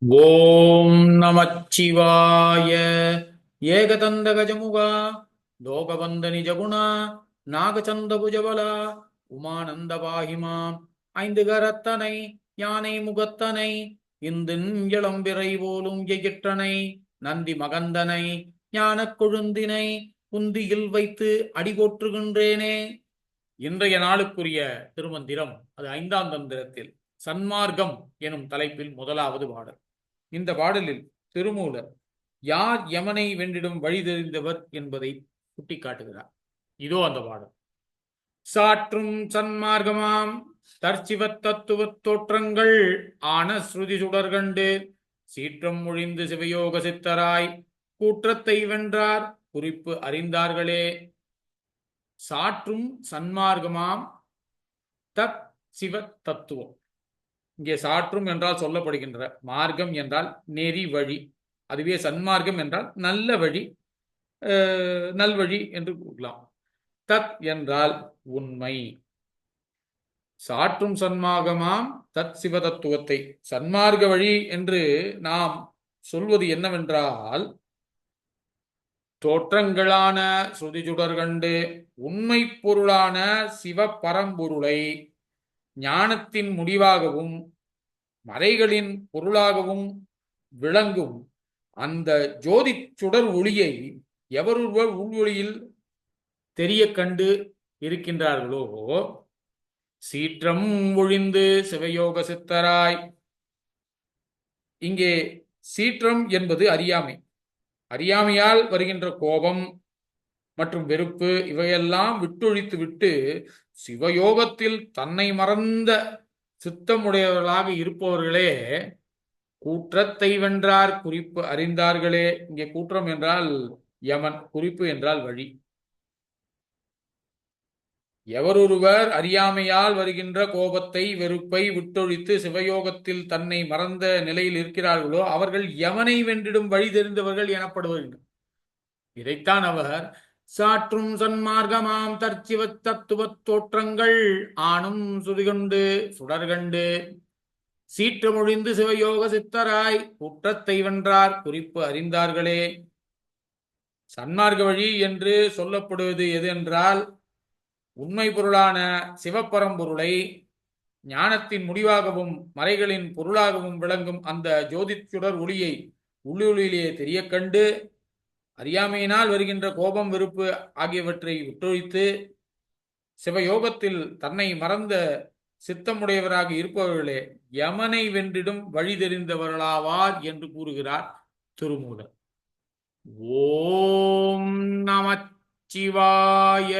ஓம் நமச்சிவாய. ஏகதந்த கஜமுகா லோகபந்த நிஜகுணா நாகச்சந்த புஜபலா உமானந்த பாகிமாம். ஐந்து கரத்தனை யானை முகத்தனை இந்தின் இளம்பிறை போலும் எயிற்றனை நந்தி மகந்தனை ஞானக் கொழுந்தினை குந்தியில் வைத்து அடிபோற்றுகின்றேனே. இன்றைய நாளுக்குரிய திருமந்திரம் அது ஐந்தாம் தந்திரத்தில் சன்மார்க்கம் எனும் தலைப்பில் முதலாவது பாடல். இந்த பாடலில் திருமூலர் யார் யமனை வென்றிடும் வழி தெரிந்தவர் என்பதை சுட்டிக்காட்டுகிறார். இதோ அந்த பாடல். சாற்றும் சன்மார்க்கமாம் தற்சிவ தத்துவ தோற்றங்கள் ஆன ஸ்ருதி சுடர்கண்டு சீற்றம் மொழிந்து சிவயோக சித்தராய் கூற்றத்தை வென்றார் குறிப்பு அறிந்தார்களே. சாற்றும் சன்மார்க்கமாம் தத் சிவ தத்துவம். இங்கே சாற்றும் என்றால் சொல்லப்படுகின்ற மார்க்கம் என்றால் நெறி வழி, அதுவே சன்மார்க்கம் என்றால் நல்ல வழி, நல்வழி என்று கூறலாம். தத் என்றால் உண்மை. சாற்றும் சன்மார்க்கமாம் தத் சிவ தத்துவத்தை சன்மார்க்க வழி என்று நாம் சொல்வது என்னவென்றால், தோற்றங்களான ஸ்ருதி சுடர் கண்டு உண்மை பொருளான சிவ பரம்பொருளை ஞானத்தின் முடிவாகவும் மறைகளின் பொருளாகவும் விளங்கும் அந்த ஜோதி சுடர் ஒளியை எவரொருவர் உள்வொளியில் தெரிய கண்டு இருக்கின்றார்களோ சீற்றம் ஒழிந்து சிவயோக சித்தராய். இங்கே சீற்றம் என்பது அறியாமை. அறியாமையால் வருகின்ற கோபம் மற்றும் வெறுப்பு இவையெல்லாம் விட்டொழித்து விட்டு சிவயோகத்தில் தன்னை மறந்த சித்தமுடையவர்களாக இருப்பவர்களே கூற்றத்தை வென்றார் குறிப்பு அறிந்தார்களே. இங்கே கூற்றம் என்றால் யமன், குறிப்பு என்றால் வழி. எவரொருவர் அறியாமையால் வருகின்ற கோபத்தை வெறுப்பை விட்டொழித்து சிவயோகத்தில் தன்னை மறந்த நிலையில் இருக்கிறார்களோ அவர்கள் யமனை வென்றிடும் வழி தெரிந்தவர்கள் எனப்படுவார்கள். இதைத்தான் அவர் சாற்றும் சன்மார்க்கமாம் தற்சிவ தத்துவ தோற்றங்கள் ஆணும் சுதிகொண்டு சுடர்கண்டு சீற்றமொழிந்து சிவயோக சித்தராய் குற்றத்தை வென்றார் குறிப்பு அறிந்தார்களே. சன்மார்க்க வழி என்று சொல்லப்படுவது எது என்றால், உண்மை பொருளான சிவப்பரம்பொருளை ஞானத்தின் முடிவாகவும் மறைகளின் பொருளாகவும் விளங்கும் அந்த ஜோதிச்சுடர் ஒளியை உள்ளொளியிலே தெரிய கண்டு அறியாமையினால் வருகின்ற கோபம் வெறுப்பு ஆகியவற்றை விட்டொழித்து சிவயோகத்தில் தன்னை மறந்த சித்தமுடையவராக இருப்பவர்களே யமனை வென்றிடும் வழி தெரிந்தவர்களாவார் என்று கூறுகிறார் திருமூலர். ஓம் நமச்சிவாய.